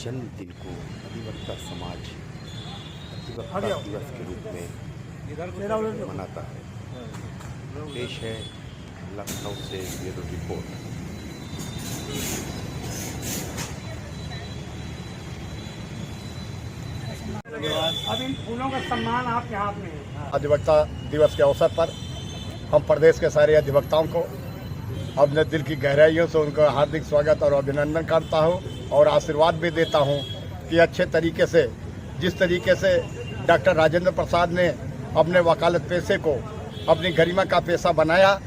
जन्मदिन को अधिवक्ता समाज अधिवक्ता दिवस के रूप में मनाता है। पेश है लखनऊ से ब्यूरो रिपोर्ट। अब इन फूलों का सम्मान आपके हाथ में है। अधिवक्ता दिवस के अवसर पर हम प्रदेश के सारे अधिवक्ताओं को अपने दिल की गहराइयों से उनका हार्दिक स्वागत और अभिनंदन करता हूं और आशीर्वाद भी देता हूं कि अच्छे तरीके से, जिस तरीके से डॉक्टर राजेंद्र प्रसाद ने अपने वकालत पेशे को अपनी गरिमा का पेशा बनाया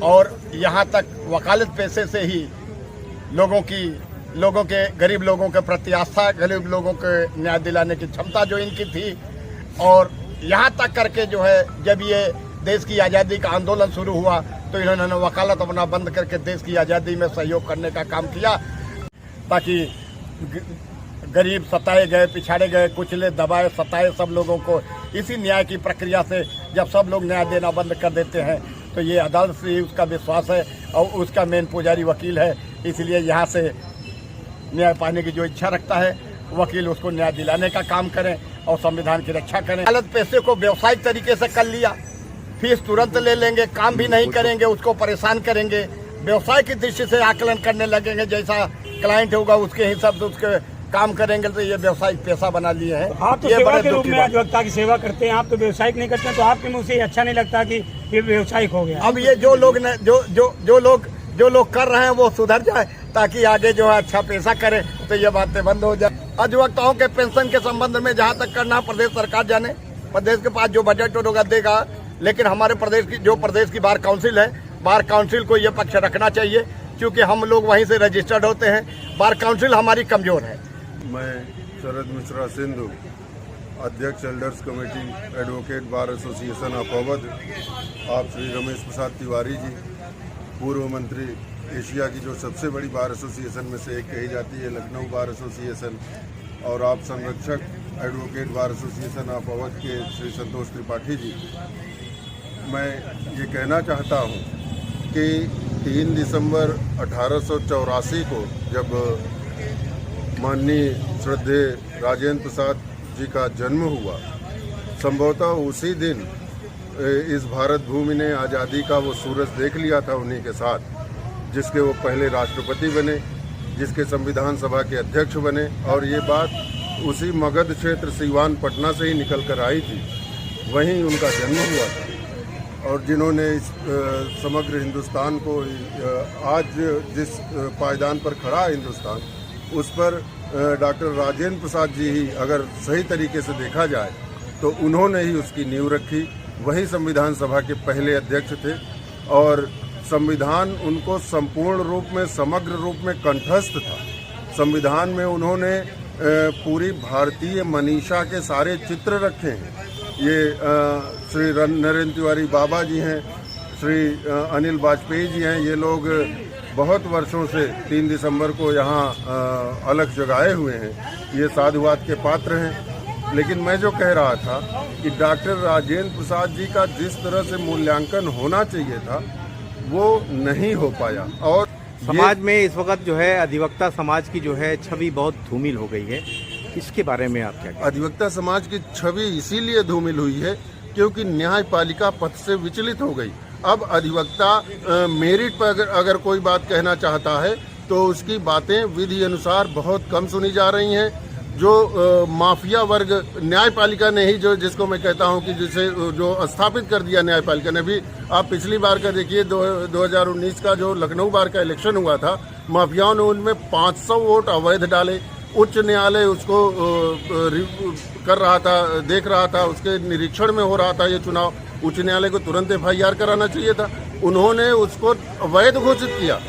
और यहां तक वकालत पेशे से ही लोगों के गरीब लोगों के प्रति आस्था, गरीब लोगों के न्याय दिलाने की क्षमता जो इनकी थी, और यहाँ तक करके जो है जब ये देश की आज़ादी का आंदोलन शुरू हुआ तो इन्होंने वकालत अपना बंद करके देश की आज़ादी में सहयोग करने का काम किया, ताकि गरीब सताए गए, पिछाड़े गए, कुचले, दबाए, सताए सब लोगों को इसी न्याय की प्रक्रिया से जब सब लोग न्याय देना बंद कर देते हैं तो ये अदालत से ही उसका विश्वास है और उसका मेन पुजारी वकील है। इसलिए यहाँ से न्याय पाने की जो इच्छा रखता है वकील उसको न्याय दिलाने का काम करें और संविधान की रक्षा करें। वकालत पेशे को व्यवसायिक तरीके से कर लिया, फीस तुरंत ले लेंगे, काम भी नहीं करेंगे, उसको परेशान करेंगे, व्यवसाय की दृष्टि से आकलन करने लगेंगे, जैसा क्लाइंट होगा उसके हिसाब से उसके काम करेंगे, तो ये व्यवसायिक पेशा बना लिए हैं। आप तो सेवा के रूप में अधिवक्ता की सेवा करते हैं, आप तो व्यवसायिक नहीं करते हैं, तो आपके मुंह से अच्छा नहीं लगता कि ये व्यवसायिक हो गया। अब ये जो लोग कर रहे हैं वो सुधर जाए ताकि आगे जो है अच्छा पेशा करें, तो ये बातें बंद हो जाए। अधिवक्ताओं के पेंशन के संबंध में जहाँ तक करना प्रदेश सरकार जाने, प्रदेश के पास जो बजट होगा देगा, लेकिन हमारे प्रदेश की बार काउंसिल है, बार काउंसिल को ये पक्ष रखना चाहिए क्योंकि हम लोग वहीं से रजिस्टर्ड होते हैं। बार काउंसिल हमारी कमजोर है। मैं शरद मिश्रा सिंधु, अध्यक्ष elders committee advocate bar association of Awadh, आप श्री रमेश प्रसाद तिवारी जी, पूर्व मंत्री, एशिया की जो सबसे बड़ी बार एसोसिएशन में से एक कही जाती है लखनऊ बार एसोसिएशन, और आप संरक्षक advocate bar association of Awadh के श्री संतोष त्रिपाठी जी, मैं ये कहना चाहता हूँ कि 3 दिसंबर 1884 को जब माननीय श्रद्धेय राजेंद्र प्रसाद जी का जन्म हुआ, संभवतः उसी दिन इस भारत भूमि ने आज़ादी का वो सूरज देख लिया था उन्हीं के साथ, जिसके वो पहले राष्ट्रपति बने, जिसके संविधान सभा के अध्यक्ष बने, और ये बात उसी मगध क्षेत्र सीवान पटना से ही निकल कर आई थी, वहीं उनका जन्म हुआ था। और जिन्होंने इस समग्र हिंदुस्तान को आज जिस पायदान पर खड़ा है हिंदुस्तान, उस पर डॉक्टर राजेंद्र प्रसाद जी ही अगर सही तरीके से देखा जाए तो उन्होंने ही उसकी नींव रखी। वही संविधान सभा के पहले अध्यक्ष थे और संविधान उनको संपूर्ण रूप में, समग्र रूप में कंठस्थ था। संविधान में उन्होंने पूरी भारतीय मनीषा के सारे चित्र रखे हैं। ये श्री नरेंद्र तिवारी बाबा जी हैं, श्री अनिल वाजपेयी जी हैं, ये लोग बहुत वर्षों से 3 दिसंबर को यहाँ अलग जगाए हुए हैं, ये साधुवाद के पात्र हैं। लेकिन मैं जो कह रहा था कि डॉक्टर राजेंद्र प्रसाद जी का जिस तरह से मूल्यांकन होना चाहिए था वो नहीं हो पाया। और समाज में इस वक्त जो है अधिवक्ता समाज की जो है छवि बहुत धूमिल हो गई है, इसके बारे में आप क्या? अधिवक्ता समाज की छवि इसीलिए धूमिल हुई है क्योंकि न्यायपालिका पथ से विचलित हो गई। अब अधिवक्ता मेरिट पर अगर कोई बात कहना चाहता है तो उसकी बातें विधि अनुसार बहुत कम सुनी जा रही हैं। जो माफिया वर्ग न्यायपालिका ने ही, जो जिसको मैं कहता हूं कि जिसे जो स्थापित कर दिया न्यायपालिका ने भी, आप पिछली बार का देखिए 2019 का जो लखनऊ बार का इलेक्शन हुआ था, माफियाओं ने उनमें 500 वोट अवैध डाले। उच्च न्यायालय उसको कर रहा था, देख रहा था, उसके निरीक्षण में हो रहा था ये चुनाव। उच्च न्यायालय को तुरंत FIR कराना चाहिए था, उन्होंने उसको अवैध घोषित किया।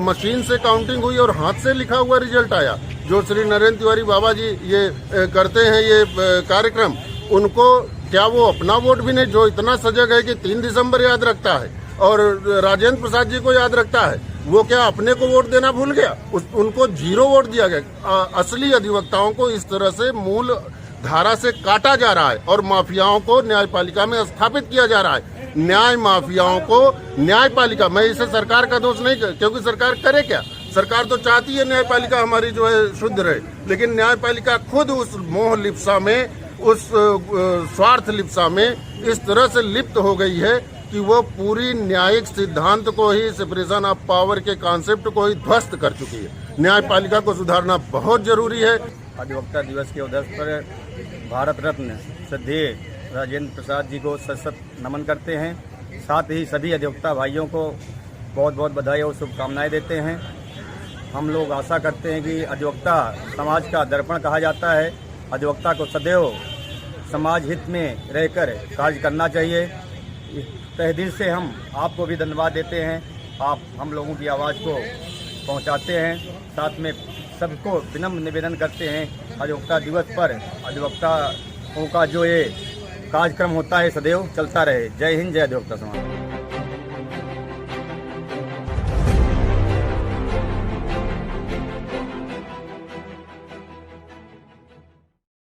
मशीन से काउंटिंग हुई और हाथ से लिखा हुआ रिजल्ट आया। जो श्री नरेंद्र तिवारी बाबा जी ये करते हैं ये कार्यक्रम, उनको क्या वो अपना वोट भी नहीं, जो इतना सजग है कि 3 दिसंबर याद रखता है और राजेंद्र प्रसाद जी को याद रखता है, वो क्या अपने को वोट देना भूल गया? उनको 0 वोट दिया गया। असली अधिवक्ताओं को इस तरह से मूल धारा से काटा जा रहा है और माफियाओं को न्यायपालिका में स्थापित किया जा रहा है। न्याय माफियाओं को न्यायपालिका, मैं इसे सरकार का दोष नहीं, क्योंकि सरकार करे क्या? सरकार तो चाहती है न्यायपालिका हमारी जो है शुद्ध रहे, लेकिन न्यायपालिका खुद उस मोह लिप्सा में, उस स्वार्थ लिप्सा में इस तरह से लिप्त हो गई है कि वो पूरी न्यायिक सिद्धांत को ही, सेपरेशन ऑफ पावर के कॉन्सेप्ट को ही ध्वस्त कर चुकी है। न्यायपालिका को सुधारना बहुत जरूरी है। अधिवक्ता दिवस के अवसर पर भारत रत्न श्रद्धेय राजेंद्र प्रसाद जी को सत नमन करते हैं। साथ ही सभी अधिवक्ता भाइयों को बहुत बहुत बधाई और शुभकामनाएं देते हैं। हम लोग आशा करते हैं कि अधिवक्ता समाज का दर्पण कहा जाता है। अधिवक्ता को सदैव समाज हित में रहकर कार्य करना चाहिए। तहे दिल से हम आपको भी धन्यवाद देते हैं। आप हम लोगों की आवाज़ को पहुंचाते हैं। साथ में सबको विनम्र निवेदन करते हैं, अधिवक्ता दिवस पर अधिवक्ताओं का जो ये कार्यक्रम होता है सदैव चलता रहे। जय हिंद, जय अधिवक्ता समाज।